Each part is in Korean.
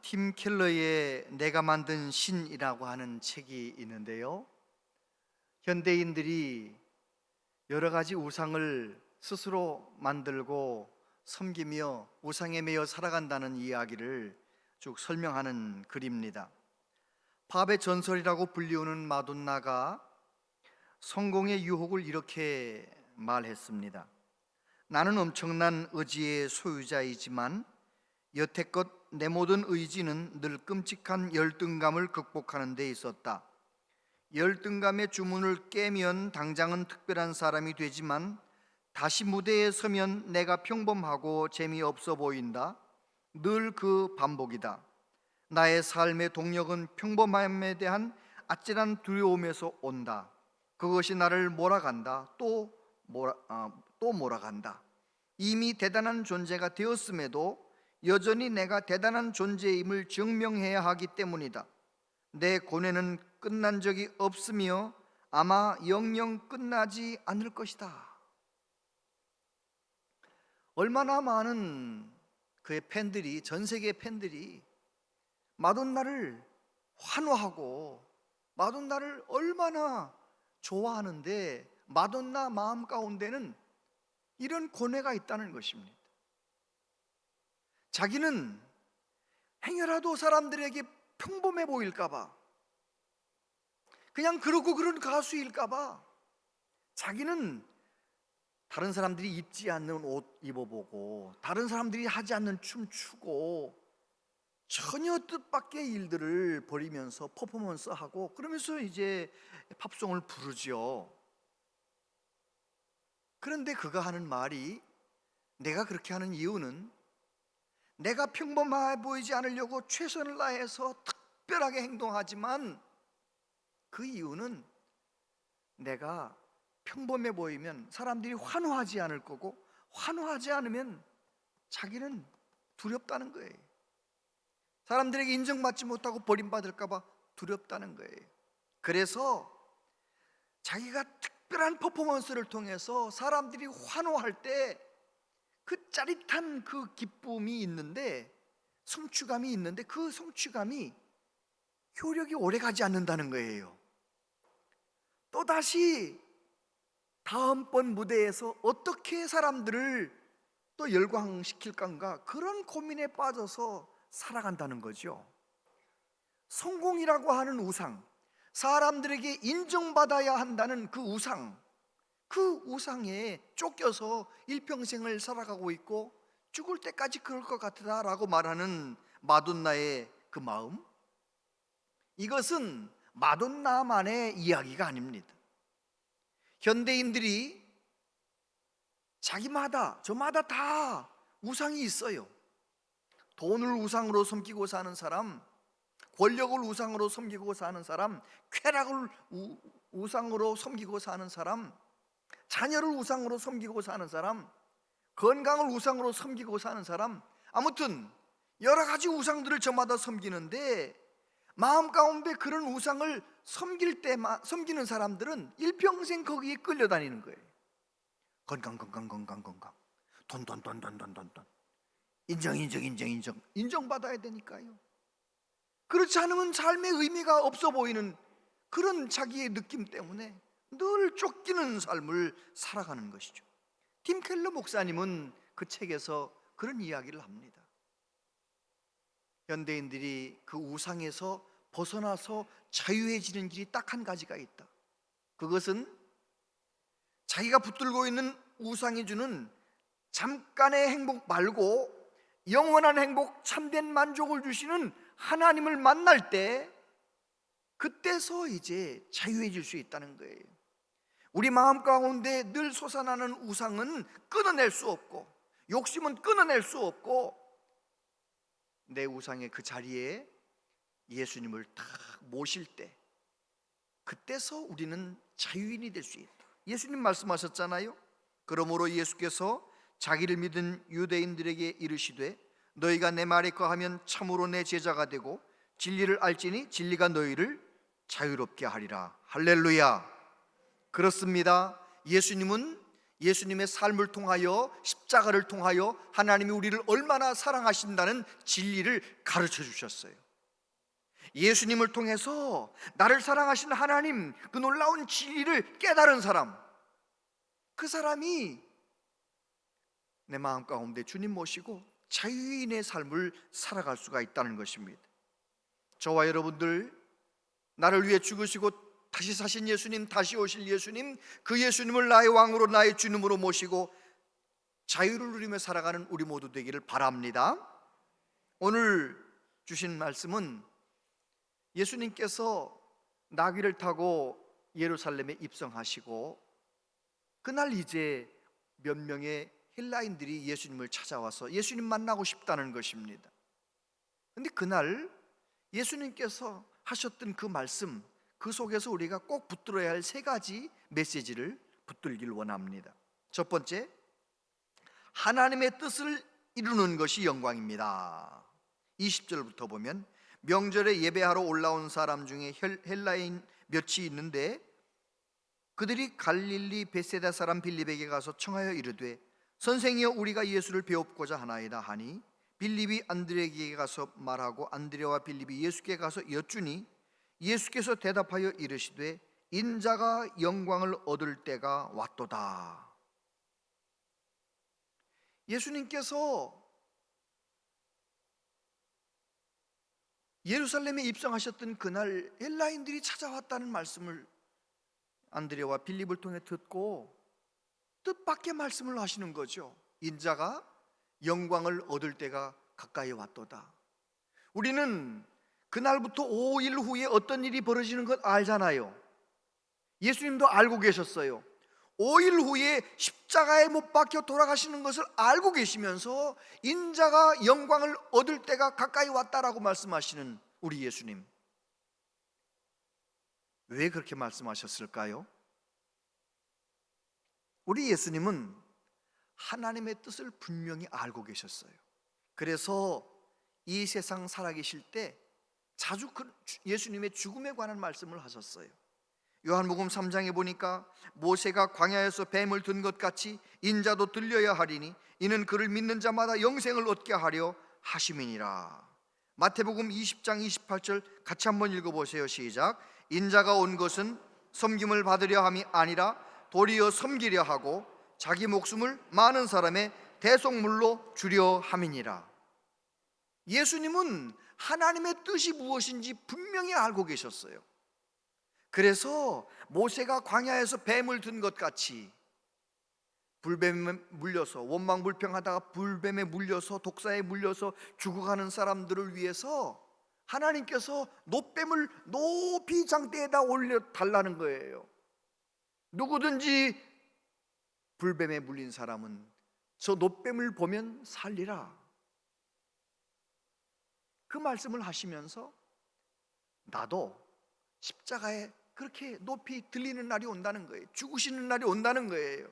팀 켈러의 내가 만든 신이라고 하는 책이 있는데요. 현대인들이 여러 가지 우상을 스스로 만들고 섬기며 우상에 매여 살아간다는 이야기를 쭉 설명하는 글입니다. 팝의 전설이라고 불리우는 마돈나가 성공의 유혹을 이렇게 말했습니다. 나는 엄청난 의지의 소유자이지만 여태껏 내 모든 의지는 늘 끔찍한 열등감을 극복하는 데 있었다. 열등감의 주문을 깨면 당장은 특별한 사람이 되지만 다시 무대에 서면 내가 평범하고 재미없어 보인다. 늘 그 반복이다. 나의 삶의 동력은 평범함에 대한 아찔한 두려움에서 온다. 그것이 나를 몰아간다. 또 몰아간다. 이미 대단한 존재가 되었음에도 여전히 내가 대단한 존재임을 증명해야 하기 때문이다. 내 고뇌는 끝난 적이 없으며 아마 영영 끝나지 않을 것이다. 얼마나 많은 그의 팬들이, 전 세계의 팬들이 마돈나를 환호하고 마돈나를 얼마나 좋아하는데 마돈나 마음 가운데는 이런 고뇌가 있다는 것입니다. 자기는 행여라도 사람들에게 평범해 보일까봐, 그냥 그러고 그런 가수일까봐 자기는 다른 사람들이 입지 않는 옷 입어보고 다른 사람들이 하지 않는 춤 추고 전혀 뜻밖의 일들을 벌이면서 퍼포먼스하고 그러면서 이제 팝송을 부르죠. 그런데 그가 하는 말이, 내가 그렇게 하는 이유는 내가 평범해 보이지 않으려고 최선을 다해서 특별하게 행동하지만 그 이유는 내가 평범해 보이면 사람들이 환호하지 않을 거고 환호하지 않으면 자기는 두렵다는 거예요. 사람들에게 인정받지 못하고 버림받을까 봐 두렵다는 거예요. 그래서 자기가 특별한 퍼포먼스를 통해서 사람들이 환호할 때 그 짜릿한 그 기쁨이 있는데, 성취감이 있는데 그 성취감이 효력이 오래가지 않는다는 거예요. 또다시 다음번 무대에서 어떻게 사람들을 또 열광시킬 건가, 그런 고민에 빠져서 살아간다는 거죠. 성공이라고 하는 우상, 사람들에게 인정받아야 한다는 그 우상, 그 우상에 쫓겨서 일평생을 살아가고 있고 죽을 때까지 그럴 것 같다라고 말하는 마돈나의 그 마음, 이것은 마돈나만의 이야기가 아닙니다. 현대인들이 자기마다 저마다 다 우상이 있어요. 돈을 우상으로 섬기고 사는 사람, 권력을 우상으로 섬기고 사는 사람, 쾌락을 우상으로 섬기고 사는 사람, 자녀를 우상으로 섬기고 사는 사람, 건강을 우상으로 섬기고 사는 사람, 아무튼 여러 가지 우상들을 저마다 섬기는데 마음 가운데 그런 우상을 섬기는 사람들은 일평생 거기에 끌려다니는 거예요. 건강, 돈, 인정받아야 되니까요. 그렇지 않으면 삶의 의미가 없어 보이는 그런 자기의 느낌 때문에 늘 쫓기는 삶을 살아가는 것이죠. 팀 켈러 목사님은 그 책에서 그런 이야기를 합니다. 현대인들이 그 우상에서 벗어나서 자유해지는 길이 딱 한 가지가 있다. 그것은 자기가 붙들고 있는 우상이 주는 잠깐의 행복 말고 영원한 행복, 참된 만족을 주시는 하나님을 만날 때, 그때서 이제 자유해질 수 있다는 거예요. 우리 마음 가운데 늘 솟아나는 우상은 끊어낼 수 없고, 욕심은 끊어낼 수 없고, 내 우상의 그 자리에 예수님을 딱 모실 때, 그때서 우리는 자유인이 될 수 있다. 예수님 말씀하셨잖아요. 그러므로 예수께서 자기를 믿은 유대인들에게 이르시되 너희가 내 말에 거하면 참으로 내 제자가 되고 진리를 알지니 진리가 너희를 자유롭게 하리라. 할렐루야. 그렇습니다. 예수님은 예수님의 삶을 통하여, 십자가를 통하여 하나님이 우리를 얼마나 사랑하신다는 진리를 가르쳐 주셨어요. 예수님을 통해서 나를 사랑하신 하나님, 그 놀라운 진리를 깨달은 사람, 그 사람이 내 마음 가운데 주님 모시고 자유인의 삶을 살아갈 수가 있다는 것입니다. 저와 여러분들, 나를 위해 죽으시고 다시 사신 예수님, 다시 오실 예수님, 그 예수님을 나의 왕으로, 나의 주님으로 모시고 자유를 누리며 살아가는 우리 모두 되기를 바랍니다. 오늘 주신 말씀은 예수님께서 나귀를 타고 예루살렘에 입성하시고 그날 이제 몇 명의 헬라인들이 예수님을 찾아와서 예수님 만나고 싶다는 것입니다. 그런데 그날 예수님께서 하셨던 그 말씀, 그 속에서 우리가 꼭 붙들어야 할 세 가지 메시지를 붙들길 원합니다. 첫 번째, 하나님의 뜻을 이루는 것이 영광입니다. 20절부터 보면 명절에 예배하러 올라온 사람 중에 헬라인 몇이 있는데 그들이 갈릴리 베세다 사람 빌립에게 가서 청하여 이르되 선생이여 우리가 예수를 배웁고자 하나이다 하니 빌립이 안드레에게 가서 말하고 안드레와 빌립이 예수께 가서 여쭈니 예수께서 대답하여 이르시되 인자가 영광을 얻을 때가 왔도다. 예수님께서 예루살렘에 입성하셨던 그날 헬라인들이 찾아왔다는 말씀을 안드레와 빌립을 통해 듣고 뜻밖의 말씀을 하시는 거죠. 인자가 영광을 얻을 때가 가까이 왔도다. 우리는 그날부터 5일 후에 어떤 일이 벌어지는 것 알잖아요. 예수님도 알고 계셨어요. 5일 후에 십자가에 못 박혀 돌아가시는 것을 알고 계시면서 인자가 영광을 얻을 때가 가까이 왔다라고 말씀하시는 우리 예수님, 왜 그렇게 말씀하셨을까요? 우리 예수님은 하나님의 뜻을 분명히 알고 계셨어요. 그래서 이 세상 살아계실 때 자주 예수님의 죽음에 관한 말씀을 하셨어요. 요한복음 3장에 보니까 모세가 광야에서 뱀을 든 것 같이 인자도 들려야 하리니 이는 그를 믿는 자마다 영생을 얻게 하려 하심이니라. 마태복음 20장 28절 같이 한번 읽어보세요. 시작. 인자가 온 것은 섬김을 받으려 함이 아니라 도리어 섬기려 하고 자기 목숨을 많은 사람의 대속물로 주려 함이니라. 예수님은 하나님의 뜻이 무엇인지 분명히 알고 계셨어요. 그래서 모세가 광야에서 뱀을 든 것 같이 불뱀에 물려서 원망불평하다가 불뱀에 물려서 독사에 물려서 죽어가는 사람들을 위해서 하나님께서 놋뱀을 높이 장대에다 올려 달라는 거예요. 누구든지 불뱀에 물린 사람은 저 놋뱀을 보면 살리라. 그 말씀을 하시면서 나도 십자가에 그렇게 높이 들리는 날이 온다는 거예요. 죽으시는 날이 온다는 거예요.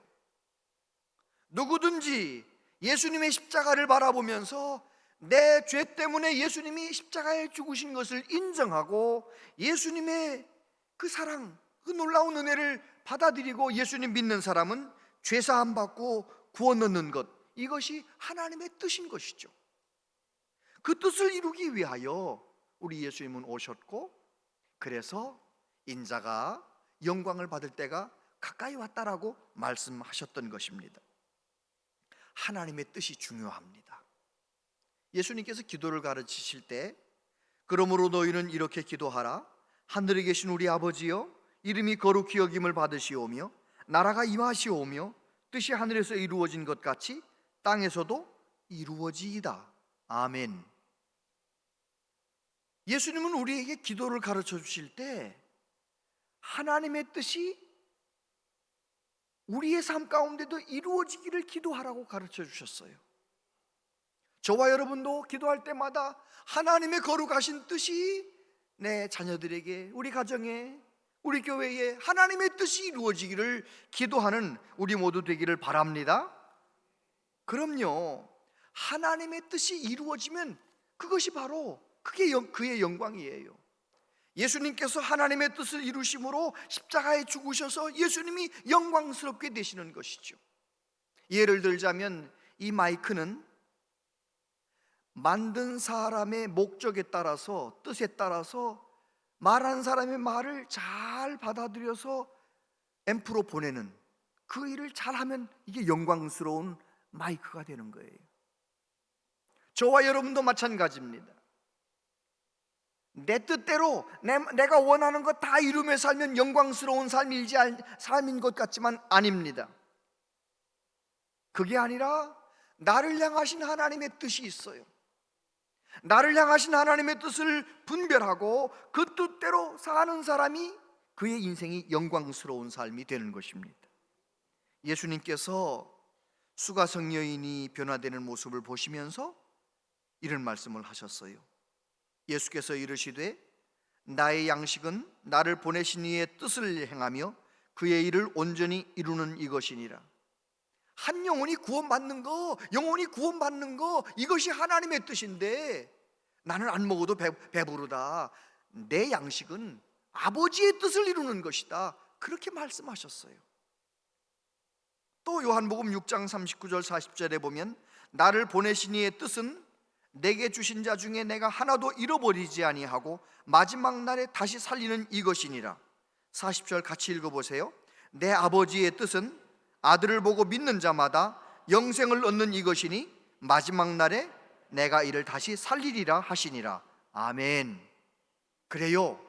누구든지 예수님의 십자가를 바라보면서 내 죄 때문에 예수님이 십자가에 죽으신 것을 인정하고 예수님의 그 사랑, 그 놀라운 은혜를 받아들이고 예수님 믿는 사람은 죄사함 받고 구원 얻는 것, 이것이 하나님의 뜻인 것이죠. 그 뜻을 이루기 위하여 우리 예수님은 오셨고, 그래서 인자가 영광을 받을 때가 가까이 왔다라고 말씀하셨던 것입니다. 하나님의 뜻이 중요합니다. 예수님께서 기도를 가르치실 때 그러므로 너희는 이렇게 기도하라. 하늘에 계신 우리 아버지여, 이름이 거룩히 여김을 받으시오며 나라가 임하시오며 뜻이 하늘에서 이루어진 것 같이 땅에서도 이루어지이다. 아멘. 예수님은 우리에게 기도를 가르쳐 주실 때 하나님의 뜻이 우리의 삶 가운데도 이루어지기를 기도하라고 가르쳐 주셨어요. 저와 여러분도 기도할 때마다 하나님의 거룩하신 뜻이 내 자녀들에게, 우리 가정에, 우리 교회에 하나님의 뜻이 이루어지기를 기도하는 우리 모두 되기를 바랍니다. 그럼요, 하나님의 뜻이 이루어지면 그것이 바로 그의 영광이에요. 예수님께서 하나님의 뜻을 이루심으로 십자가에 죽으셔서 예수님이 영광스럽게 되시는 것이죠. 예를 들자면 이 마이크는 만든 사람의 목적에 따라서, 뜻에 따라서 말하는 사람의 말을 잘 받아들여서 앰프로 보내는 그 일을 잘하면 이게 영광스러운 마이크가 되는 거예요. 저와 여러분도 마찬가지입니다. 내 뜻대로 내가 원하는 것 다 이루며 살면 영광스러운 삶인 것 같지만 아닙니다. 그게 아니라 나를 향하신 하나님의 뜻이 있어요. 나를 향하신 하나님의 뜻을 분별하고 그 뜻대로 사는 사람이 그의 인생이 영광스러운 삶이 되는 것입니다. 예수님께서 수가성 여인이 변화되는 모습을 보시면서 이런 말씀을 하셨어요. 예수께서 이르시되 나의 양식은 나를 보내신 이의 뜻을 행하며 그의 일을 온전히 이루는 이것이니라. 한 영혼이 구원받는 거, 영혼이 구원받는 거, 이것이 하나님의 뜻인데 나는 안 먹어도 배부르다. 내 양식은 아버지의 뜻을 이루는 것이다. 그렇게 말씀하셨어요. 또 요한복음 6장 39절 40절에 보면 나를 보내신 이의 뜻은 내게 주신 자 중에 내가 하나도 잃어버리지 아니하고 마지막 날에 다시 살리는 이것이니라. 40절 같이 읽어보세요. 내 아버지의 뜻은 아들을 보고 믿는 자마다 영생을 얻는 이것이니 마지막 날에 내가 이를 다시 살리리라 하시니라. 아멘. 그래요,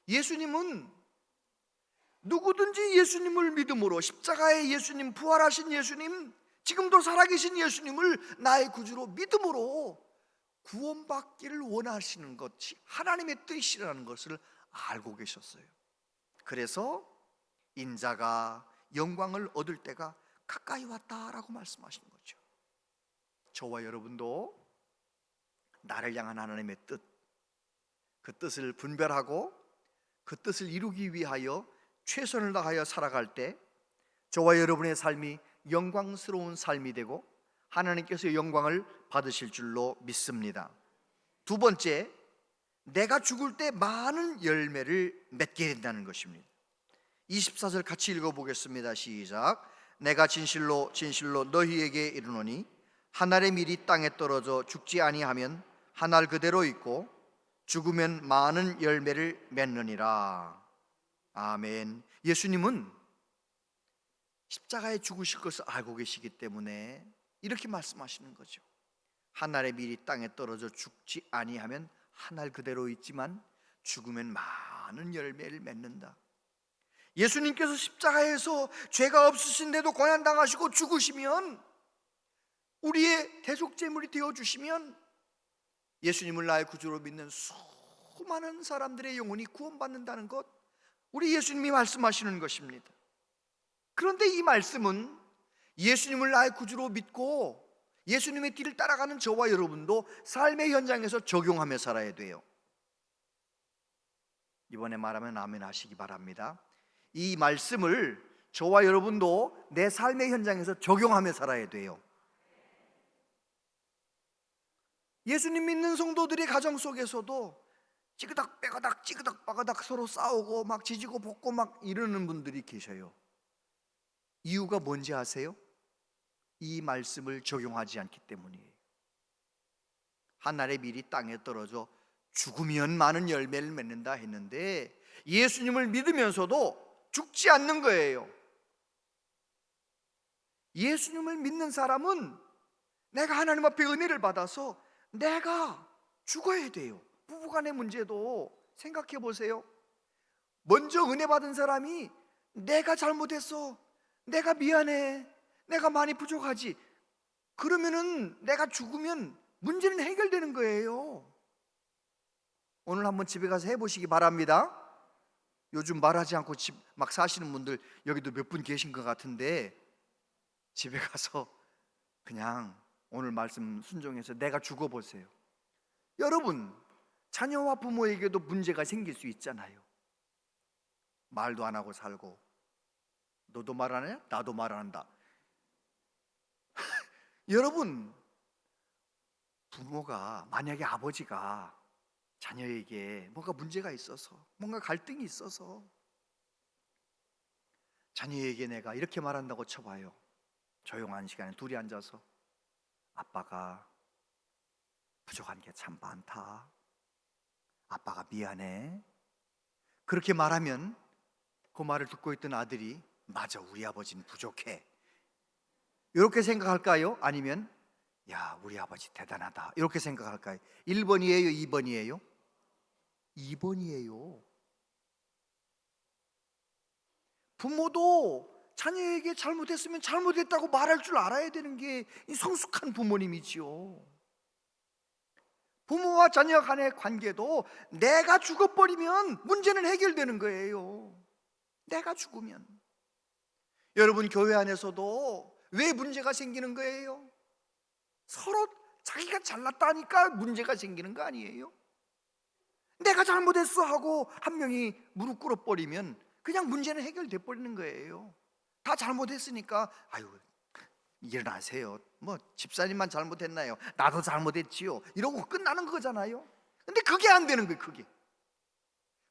예수님은 누구든지 예수님을 믿음으로, 십자가의 예수님, 부활하신 예수님, 지금도 살아계신 예수님을 나의 구주로 믿음으로 구원받기를 원하시는 것이 하나님의 뜻이라는 것을 알고 계셨어요. 그래서 인자가 영광을 얻을 때가 가까이 왔다라고 말씀하시는 거죠. 저와 여러분도 나를 향한 하나님의 뜻, 그 뜻을 분별하고 그 뜻을 이루기 위하여 최선을 다하여 살아갈 때 저와 여러분의 삶이 영광스러운 삶이 되고 하나님께서 영광을 받으실 줄로 믿습니다. 두 번째, 내가 죽을 때 많은 열매를 맺게 된다는 것입니다. 24절 같이 읽어보겠습니다. 시작. 내가 진실로 진실로 너희에게 이르노니 한 알의 밀이 땅에 떨어져 죽지 아니하면 한 알 그대로 있고 죽으면 많은 열매를 맺느니라. 아멘. 예수님은 십자가에 죽으실 것을 알고 계시기 때문에 이렇게 말씀하시는 거죠. 한 알의 밀이 땅에 떨어져 죽지 아니하면 한 알 그대로 있지만 죽으면 많은 열매를 맺는다. 예수님께서 십자가에서 죄가 없으신데도 고난당하시고 죽으시면, 우리의 대속제물이 되어주시면 예수님을 나의 구주로 믿는 수많은 사람들의 영혼이 구원받는다는 것, 우리 예수님이 말씀하시는 것입니다. 그런데 이 말씀은 예수님을 나의 구주로 믿고 예수님의 뒤를 따라가는 저와 여러분도 삶의 현장에서 적용하며 살아야 돼요. 이번에 말하면 아멘 하시기 바랍니다. 이 말씀을 저와 여러분도 내 삶의 현장에서 적용하며 살아야 돼요. 예수님 믿는 성도들의 가정 속에서도 찌그닥 빼가닥 찌그닥 빠가닥 서로 싸우고 막 지지고 볶고 막 이러는 분들이 계셔요. 이유가 뭔지 아세요? 이 말씀을 적용하지 않기 때문이에요. 한 알의 밀이 땅에 떨어져 죽으면 많은 열매를 맺는다 했는데 예수님을 믿으면서도 죽지 않는 거예요. 예수님을 믿는 사람은 내가 하나님 앞에 은혜를 받아서 내가 죽어야 돼요. 부부간의 문제도 생각해 보세요. 먼저 은혜 받은 사람이 내가 잘못했어, 내가 미안해, 내가 많이 부족하지, 그러면은 내가 죽으면 문제는 해결되는 거예요. 오늘 한번 집에 가서 해보시기 바랍니다. 요즘 말하지 않고 집 막 사시는 분들 여기도 몇 분 계신 것 같은데, 집에 가서 그냥 오늘 말씀 순종해서 내가 죽어보세요. 여러분, 자녀와 부모에게도 문제가 생길 수 있잖아요. 말도 안 하고 살고, 너도 말 안 해? 나도 말 안 한다. 여러분, 부모가, 만약에 아버지가 자녀에게 뭔가 문제가 있어서, 뭔가 갈등이 있어서 자녀에게 내가 이렇게 말한다고 쳐봐요. 조용한 시간에 둘이 앉아서 아빠가 부족한 게 참 많다, 아빠가 미안해, 그렇게 말하면 그 말을 듣고 있던 아들이 맞아, 우리 아버지는 부족해, 이렇게 생각할까요? 아니면 야, 우리 아버지 대단하다, 이렇게 생각할까요? 1번이에요, 2번이에요? 2번이에요. 부모도 자녀에게 잘못했으면 잘못했다고 말할 줄 알아야 되는 게 이 성숙한 부모님이지요. 부모와 자녀 간의 관계도 내가 죽어버리면 문제는 해결되는 거예요. 내가 죽으면. 여러분, 교회 안에서도 왜 문제가 생기는 거예요? 서로 자기가 잘났다니까 문제가 생기는 거 아니에요? 내가 잘못했어 하고 한 명이 무릎 꿇어버리면 그냥 문제는 해결돼 버리는 거예요. 다 잘못했으니까 아유, 일어나세요, 뭐 집사님만 잘못했나요? 나도 잘못했지요, 이러고 끝나는 거잖아요. 근데 그게 안 되는 거예요. 그게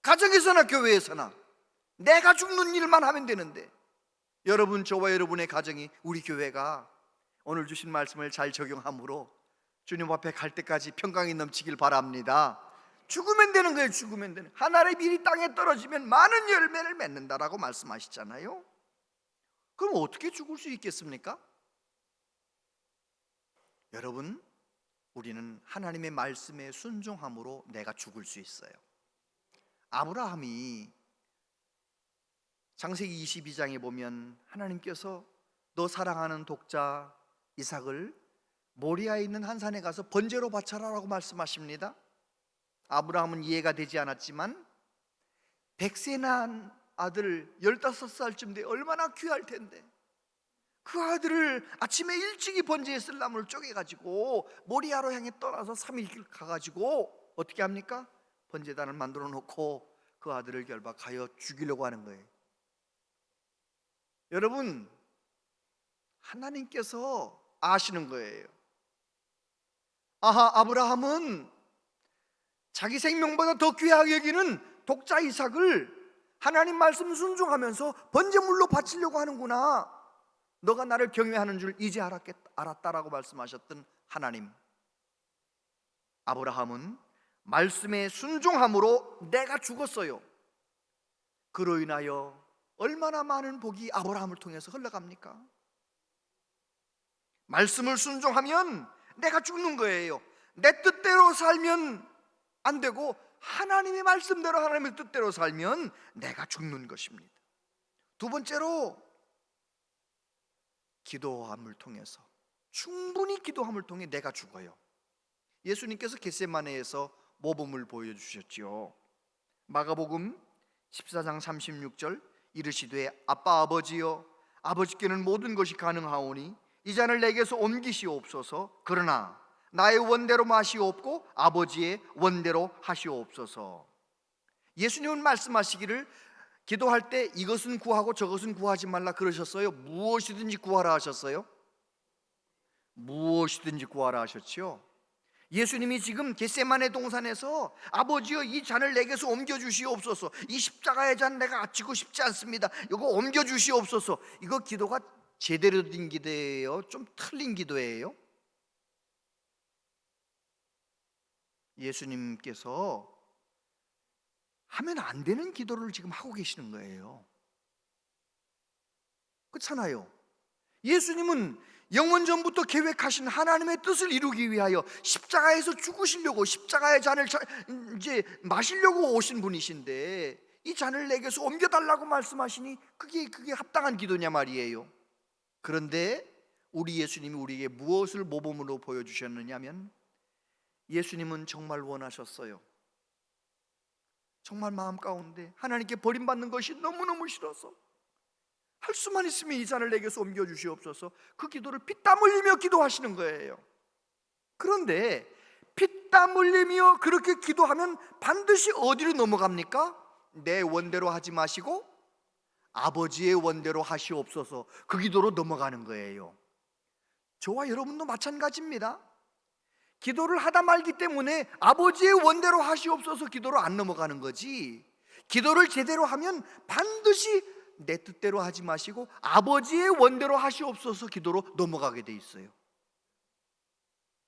가정에서나 교회에서나 내가 죽는 일만 하면 되는데, 여러분, 저와 여러분의 가정이 우리 교회가 오늘 주신 말씀을 잘 적용함으로 주님 앞에 갈 때까지 평강이 넘치길 바랍니다. 죽으면 되는 거예요. 죽으면 되는. 한 알의 밀이 땅에 떨어지면 많은 열매를 맺는다라고 말씀하시잖아요. 그럼 어떻게 죽을 수 있겠습니까? 여러분, 우리는 하나님의 말씀에 순종함으로 내가 죽을 수 있어요. 아브라함이 창세기 22장에 보면 하나님께서 너 사랑하는 독자 이삭을 모리아에 있는 한 산에 가서 번제로 바쳐라라고 말씀하십니다. 아브라함은 이해가 되지 않았지만 100세 난 아들 15살쯤 돼 얼마나 귀할 텐데, 그 아들을 아침에 일찍이 번제에 쓸 나무를 쪼개가지고 모리아로 향해 떠나서 3일 길 가가지고 어떻게 합니까? 번제단을 만들어 놓고 그 아들을 결박하여 죽이려고 하는 거예요. 여러분, 하나님께서 아시는 거예요. 아하, 아브라함은 자기 생명보다 더 귀하게 여기는 독자 이삭을 하나님 말씀 순종하면서 번제물로 바치려고 하는구나, 너가 나를 경외하는 줄 이제 알았다라고 말씀하셨던 하나님. 아브라함은 말씀에 순종함으로 내가 죽었어요. 그로 인하여 얼마나 많은 복이 아브라함을 통해서 흘러갑니까? 말씀을 순종하면 내가 죽는 거예요. 내 뜻대로 살면 안 되고 하나님의 말씀대로, 하나님의 뜻대로 살면 내가 죽는 것입니다. 두 번째로, 기도함을 통해서, 충분히 기도함을 통해 내가 죽어요. 예수님께서 겟세마네에서 모범을 보여주셨지요. 마가복음 14장 36절, 이르시되 아빠 아버지여, 아버지께는 모든 것이 가능하오니 이 잔을 내게서 옮기시옵소서. 그러나 나의 원대로 마시옵고 아버지의 원대로 하시옵소서. 예수님은 말씀하시기를 기도할 때 이것은 구하고 저것은 구하지 말라 그러셨어요? 무엇이든지 구하라 하셨어요? 무엇이든지 구하라 하셨죠. 예수님이 지금 겟세마네 동산에서 아버지여, 이 잔을 내게서 옮겨주시옵소서, 이 십자가의 잔 내가 지고 싶지 않습니다, 이거 옮겨주시옵소서. 이거 기도가 제대로 된 기도예요? 좀 틀린 기도예요? 예수님께서 하면 안 되는 기도를 지금 하고 계시는 거예요. 그렇잖아요. 예수님은 영원 전부터 계획하신 하나님의 뜻을 이루기 위하여 십자가에서 죽으시려고, 십자가의 잔을 이제 마시려고 오신 분이신데 이 잔을 내게서 옮겨달라고 말씀하시니 그게 합당한 기도냐 말이에요. 그런데 우리 예수님이 우리에게 무엇을 모범으로 보여주셨느냐면, 예수님은 정말 원하셨어요. 정말 마음 가운데 하나님께 버림받는 것이 너무너무 싫어서 할 수만 있으면 이 잔을 내게서 옮겨주시옵소서, 그 기도를 피땀 흘리며 기도하시는 거예요. 그런데 피땀 흘리며 그렇게 기도하면 반드시 어디로 넘어갑니까? 내 원대로 하지 마시고 아버지의 원대로 하시옵소서, 그 기도로 넘어가는 거예요. 저와 여러분도 마찬가지입니다. 기도를 하다 말기 때문에 아버지의 원대로 하시옵소서 기도로 안 넘어가는 거지, 기도를 제대로 하면 반드시 내 뜻대로 하지 마시고 아버지의 원대로 하시옵소서 기도로 넘어가게 돼 있어요.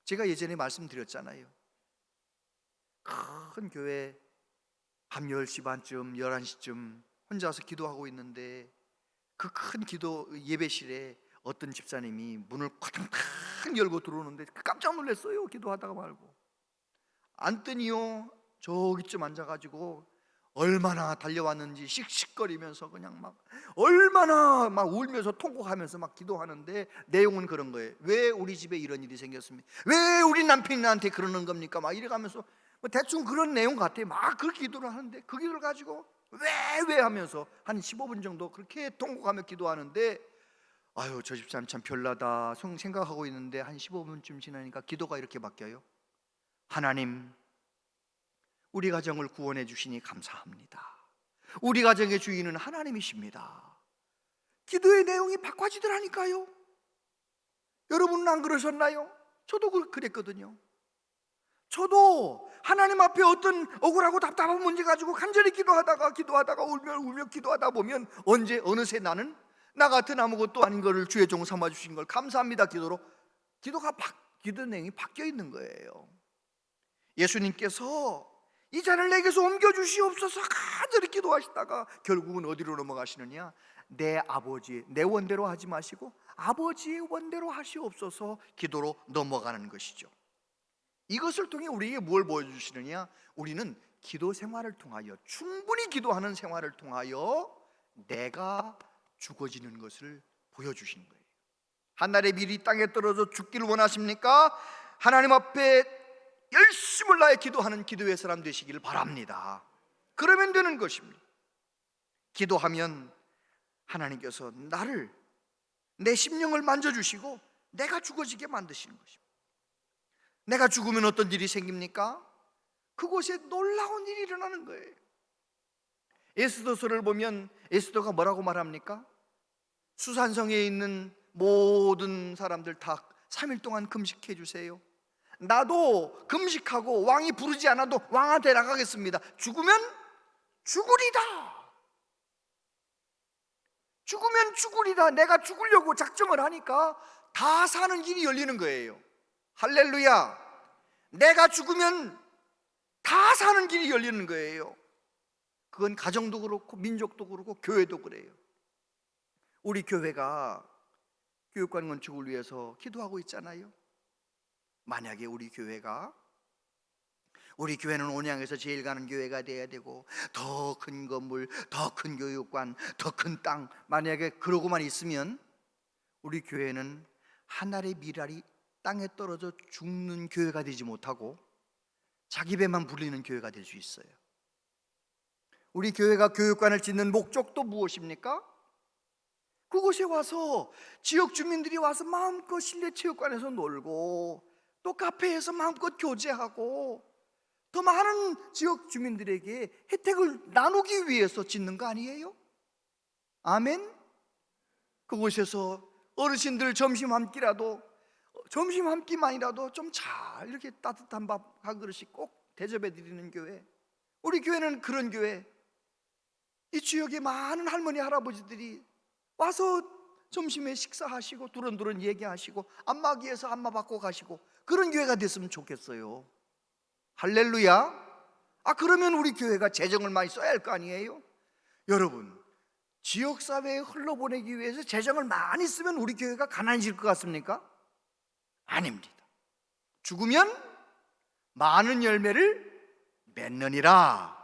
제가 예전에 말씀드렸잖아요. 큰 교회 밤 10시 반쯤 11시쯤 혼자서 기도하고 있는데 그 큰 기도 예배실에 어떤 집사님이 문을 쾅쾅 열고 들어오는데 깜짝 놀랐어요. 기도하다가 말고 앉더니요 저기쯤 앉아가지고 얼마나 달려왔는지 씩씩거리면서 그냥 막 얼마나 막 울면서 통곡하면서 막 기도하는데 내용은 그런 거예요. 왜 우리 집에 이런 일이 생겼습니까? 왜 우리 남편이 나한테 그러는 겁니까? 막 이래가면서 뭐 대충 그런 내용 같아요. 막 그 기도를 하는데 그 기도를 가지고 왜 하면서 한 15분 정도 그렇게 통곡하며 기도하는데 아유 저 집사람 참 별나다 생각하고 있는데 한 15분쯤 지나니까 기도가 이렇게 바뀌어요. 하나님, 우리 가정을 구원해 주시니 감사합니다. 우리 가정의 주인은 하나님이십니다. 기도의 내용이 바꿔지더라니까요. 여러분은 안 그러셨나요? 저도 그랬거든요. 저도 하나님 앞에 어떤 억울하고 답답한 문제 가지고 간절히 기도하다가 울며 기도하다 보면 언제 어느새 나는 나 같은 아무것도 아닌 것을 주의 종 삼아 주신 걸 감사합니다 기도 내용이 바뀌어 있는 거예요. 예수님께서 이 잔을 내게서 옮겨 주시옵소서 간절히 기도하시다가 결국은 어디로 넘어가시느냐? 내 아버지 내 원대로 하지 마시고 아버지의 원대로 하시옵소서 기도로 넘어가는 것이죠. 이것을 통해 우리에게 뭘 보여주시느냐? 우리는 기도 생활을 통하여 충분히 기도하는 생활을 통하여 내가 죽어지는 것을 보여주시는 거예요. 한날의 밀이 땅에 떨어져 죽기를 원하십니까? 하나님 앞에 열심을 다해 기도하는 기도의 사람 되시기를 바랍니다. 그러면 되는 것입니다. 기도하면 하나님께서 내 심령을 만져주시고 내가 죽어지게 만드시는 것입니다. 내가 죽으면 어떤 일이 생깁니까? 그곳에 놀라운 일이 일어나는 거예요. 에스더서를 보면 에스더가 뭐라고 말합니까? 수산성에 있는 모든 사람들 다 3일 동안 금식해 주세요. 나도 금식하고 왕이 부르지 않아도 왕한테 나가겠습니다. 죽으면 죽으리다. 죽으면 죽으리다. 내가 죽으려고 작정을 하니까 다 사는 길이 열리는 거예요. 할렐루야. 내가 죽으면 다 사는 길이 열리는 거예요. 그건 가정도 그렇고 민족도 그렇고 교회도 그래요. 우리 교회가 교육관 건축을 위해서 기도하고 있잖아요. 만약에 우리 교회는 온양에서 제일 가는 교회가 돼야 되고 더 큰 건물, 더 큰 교육관, 더 큰 땅, 만약에 그러고만 있으면 우리 교회는 하늘의 밀알이 땅에 떨어져 죽는 교회가 되지 못하고 자기 배만 불리는 교회가 될 수 있어요. 우리 교회가 교육관을 짓는 목적도 무엇입니까? 그곳에 와서 지역 주민들이 와서 마음껏 실내 체육관에서 놀고 또 카페에서 마음껏 교제하고 더 많은 지역 주민들에게 혜택을 나누기 위해서 짓는 거 아니에요? 아멘? 그곳에서 어르신들 점심 한 끼만이라도 좀 잘 이렇게 따뜻한 밥 한 그릇씩 꼭 대접해 드리는 교회. 우리 교회는 그런 교회. 이 지역의 많은 할머니 할아버지들이 와서 점심에 식사하시고 두런두런 얘기하시고 안마기에서 안마 받고 가시고 그런 교회가 됐으면 좋겠어요. 할렐루야. 그러면 우리 교회가 재정을 많이 써야 할 거 아니에요? 여러분, 지역사회에 흘러보내기 위해서 재정을 많이 쓰면 우리 교회가 가난해질 것 같습니까? 아닙니다. 죽으면 많은 열매를 맺느니라.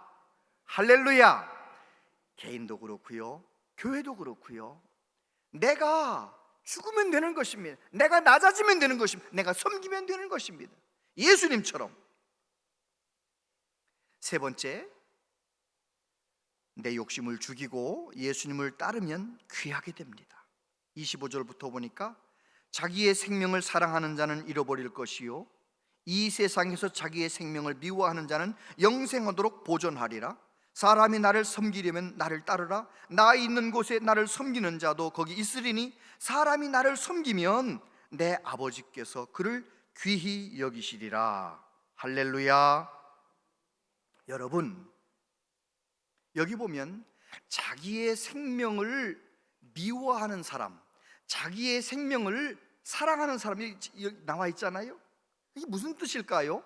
할렐루야. 개인도 그렇고요, 교회도 그렇고요. 내가 죽으면 되는 것입니다. 내가 낮아지면 되는 것입니다. 내가 섬기면 되는 것입니다. 예수님처럼. 세 번째, 내 욕심을 죽이고 예수님을 따르면 귀하게 됩니다. 25절부터 보니까 자기의 생명을 사랑하는 자는 잃어버릴 것이요 이 세상에서 자기의 생명을 미워하는 자는 영생하도록 보존하리라. 사람이 나를 섬기려면 나를 따르라. 나 있는 곳에 나를 섬기는 자도 거기 있으리니 사람이 나를 섬기면 내 아버지께서 그를 귀히 여기시리라. 할렐루야. 여러분, 여기 보면 자기의 생명을 미워하는 사람, 자기의 생명을 사랑하는 사람이 나와 있잖아요. 이게 무슨 뜻일까요?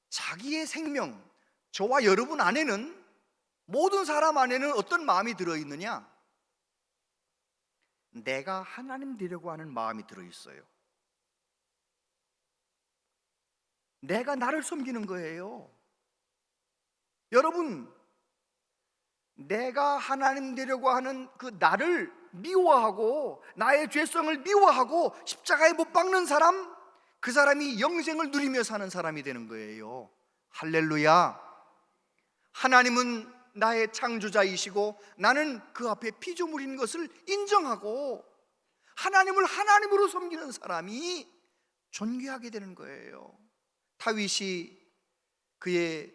자기의 생명, 저와 여러분 안에는, 모든 사람 안에는 어떤 마음이 들어있느냐? 내가 하나님 되려고 하는 마음이 들어있어요. 내가 나를 섬기는 거예요. 여러분, 내가 하나님 되려고 하는 그 나를 미워하고 나의 죄성을 미워하고 십자가에 못 박는 사람, 그 사람이 영생을 누리며 사는 사람이 되는 거예요. 할렐루야. 하나님은 나의 창조자이시고 나는 그 앞에 피조물인 것을 인정하고 하나님을 하나님으로 섬기는 사람이 존귀하게 되는 거예요. 다윗이 그의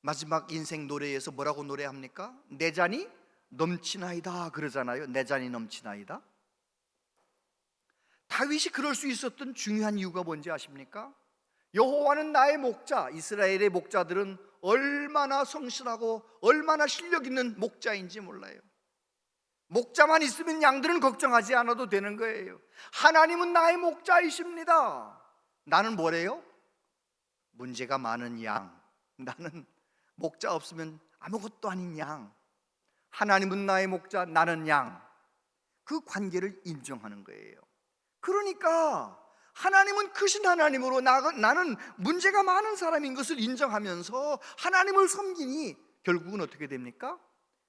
마지막 인생 노래에서 뭐라고 노래합니까? 내 잔이 넘치나이다 그러잖아요. 내 잔이 넘치나이다. 다윗이 그럴 수 있었던 중요한 이유가 뭔지 아십니까? 여호와는 나의 목자. 이스라엘의 목자들은 얼마나 성실하고 얼마나 실력 있는 목자인지 몰라요. 목자만 있으면 양들은 걱정하지 않아도 되는 거예요. 하나님은 나의 목자이십니다. 나는 뭐래요? 문제가 많은 양. 나는 목자 없으면 아무것도 아닌 양. 하나님은 나의 목자, 나는 양. 그 관계를 인정하는 거예요. 그러니까 하나님은 크신 하나님으로 나는 문제가 많은 사람인 것을 인정하면서 하나님을 섬기니 결국은 어떻게 됩니까?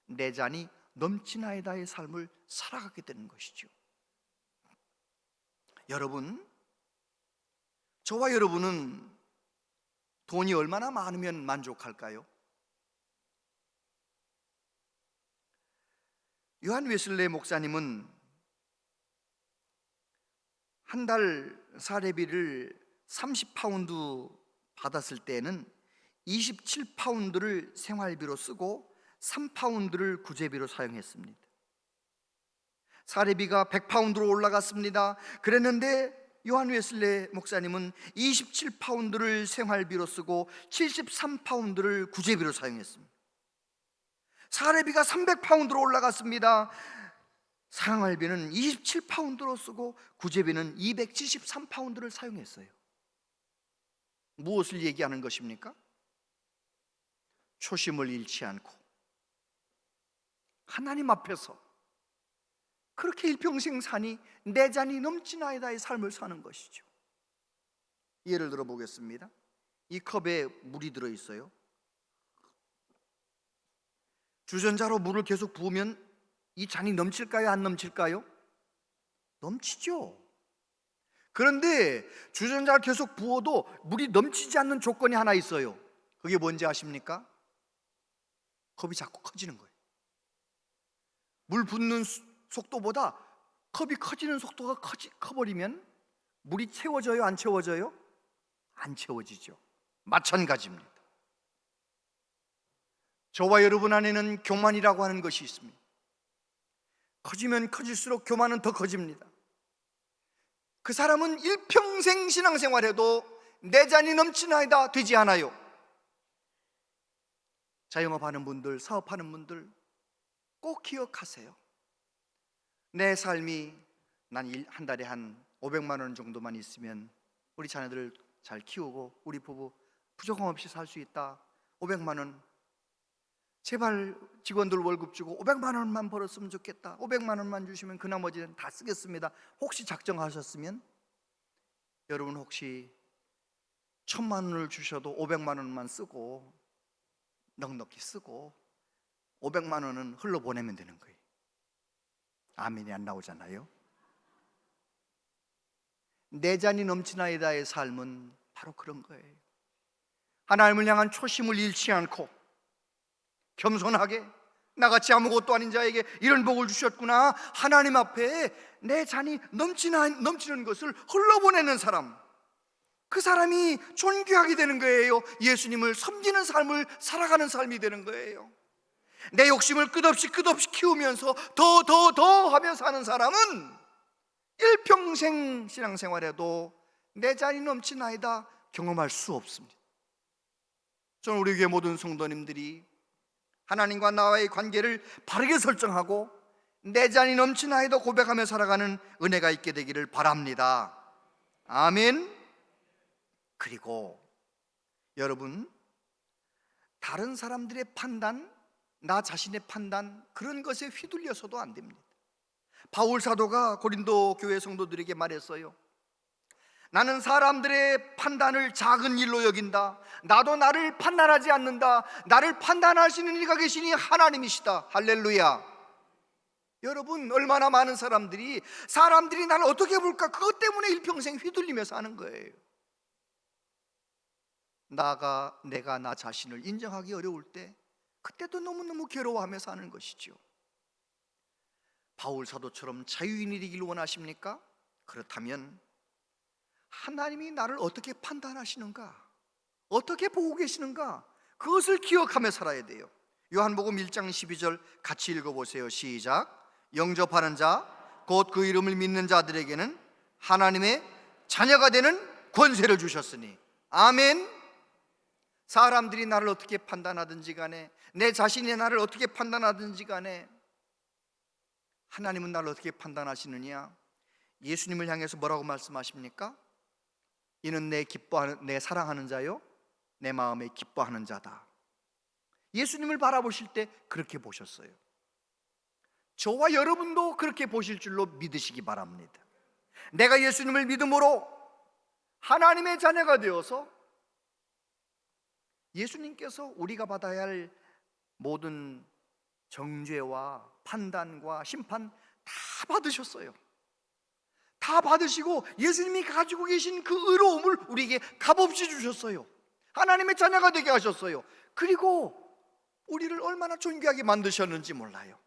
내 잔이 넘치나이다의 삶을 살아가게 되는 것이죠. 여러분, 저와 여러분은 돈이 얼마나 많으면 만족할까요? 요한 웨슬레 목사님은 한 달 사례비를 30파운드 받았을 때는 27파운드를 생활비로 쓰고 3파운드를 구제비로 사용했습니다. 사례비가 100파운드로 올라갔습니다. 그랬는데 요한 웨슬레 목사님은 27파운드를 생활비로 쓰고 73파운드를 구제비로 사용했습니다. 사례비가 300파운드로 올라갔습니다. 생활비는 27파운드로 쓰고 구제비는 273파운드를 사용했어요. 무엇을 얘기하는 것입니까? 초심을 잃지 않고 하나님 앞에서 그렇게 일평생 사니 내 잔이 넘치나이다의 삶을 사는 것이죠. 예를 들어 보겠습니다. 이 컵에 물이 들어있어요. 주전자로 물을 계속 부으면 이 잔이 넘칠까요? 안 넘칠까요? 넘치죠. 그런데 주전자를 계속 부어도 물이 넘치지 않는 조건이 하나 있어요. 그게 뭔지 아십니까? 컵이 자꾸 커지는 거예요. 물 붓는 속도보다 컵이 커지는 속도가 커버리면 물이 채워져요? 안 채워져요? 안 채워지죠. 마찬가지입니다. 저와 여러분 안에는 교만이라고 하는 것이 있습니다. 커지면 커질수록 교만은 더 커집니다. 그 사람은 일평생 신앙생활해도 내 잔이 넘치나이다 되지 않아요. 자영업하는 분들, 사업하는 분들 꼭 기억하세요. 내 삶이 난 한 달에 한 500만 원 정도만 있으면 우리 자녀들을 잘 키우고 우리 부부 부족함 없이 살 수 있다. 500만 원 제발 직원들 월급 주고 500만 원만 벌었으면 좋겠다. 500만 원만 주시면 그 나머지는 다 쓰겠습니다. 혹시 작정하셨으면 여러분 혹시 1000만 원을 주셔도 500만 원만 쓰고 넉넉히 쓰고 500만 원은 흘러보내면 되는 거예요. 아멘이 안 나오잖아요. 내 잔이 넘치나이다의 삶은 바로 그런 거예요. 하나님을 향한 초심을 잃지 않고 겸손하게 나같이 아무것도 아닌 자에게 이런 복을 주셨구나. 하나님 앞에 내 잔이 넘치는 것을 흘러보내는 사람, 그 사람이 존귀하게 되는 거예요. 예수님을 섬기는 삶을 살아가는 삶이 되는 거예요. 내 욕심을 끝없이 키우면서 더 하며 사는 사람은 일평생 신앙생활에도 내 잔이 넘치나이다 경험할 수 없습니다. 저는 우리 교회 모든 성도님들이 하나님과 나와의 관계를 바르게 설정하고 내 잔이 넘치나이도 고백하며 살아가는 은혜가 있게 되기를 바랍니다. 아멘. 그리고 여러분, 다른 사람들의 판단, 나 자신의 판단, 그런 것에 휘둘려서도 안 됩니다. 바울 사도가 고린도 교회 성도들에게 말했어요. 나는 사람들의 판단을 작은 일로 여긴다. 나도 나를 판단하지 않는다. 나를 판단하시는 이가 계시니 하나님이시다. 할렐루야. 여러분, 얼마나 많은 사람들이 나를 어떻게 볼까, 그것 때문에 일평생 휘둘리며 사는 거예요. 내가 나 자신을 인정하기 어려울 때 그때도 너무너무 괴로워하며 사는 것이죠. 바울 사도처럼 자유인이 되길 원하십니까? 그렇다면 하나님이 나를 어떻게 판단하시는가, 어떻게 보고 계시는가, 그것을 기억하며 살아야 돼요. 요한복음 1장 12절 같이 읽어보세요. 시작. 영접하는 자 곧 그 이름을 믿는 자들에게는 하나님의 자녀가 되는 권세를 주셨으니. 아멘. 사람들이 나를 어떻게 판단하든지 간에, 내 자신이 나를 어떻게 판단하든지 간에, 하나님은 나를 어떻게 판단하시느냐? 예수님을 향해서 뭐라고 말씀하십니까? 이는 내 사랑하는 자요, 내 마음에 기뻐하는 자다. 예수님을 바라보실 때 그렇게 보셨어요. 저와 여러분도 그렇게 보실 줄로 믿으시기 바랍니다. 내가 예수님을 믿음으로 하나님의 자녀가 되어서 예수님께서 우리가 받아야 할 모든 정죄와 판단과 심판 다 받으셨어요. 다 받으시고 예수님이 가지고 계신 그 의로움을 우리에게 값없이 주셨어요. 하나님의 자녀가 되게 하셨어요. 그리고 우리를 얼마나 존귀하게 만드셨는지 몰라요.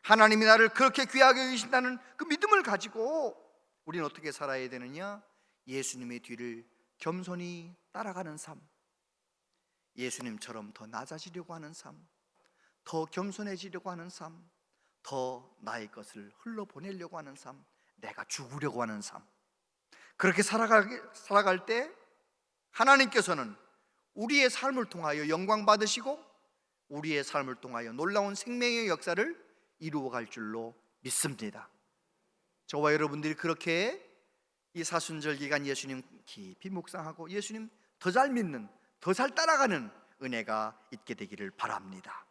하나님이 나를 그렇게 귀하게 여기신다는 그 믿음을 가지고 우리는 어떻게 살아야 되느냐? 예수님의 뒤를 겸손히 따라가는 삶, 예수님처럼 더 낮아지려고 하는 삶, 더 겸손해지려고 하는 삶, 더 나의 것을 흘러보내려고 하는 삶, 내가 죽으려고 하는 삶, 그렇게 살아갈 때 하나님께서는 우리의 삶을 통하여 영광 받으시고 우리의 삶을 통하여 놀라운 생명의 역사를 이루어갈 줄로 믿습니다. 저와 여러분들이 그렇게 이 사순절 기간 예수님 깊이 묵상하고 예수님 더 잘 믿는, 더 잘 따라가는 은혜가 있게 되기를 바랍니다.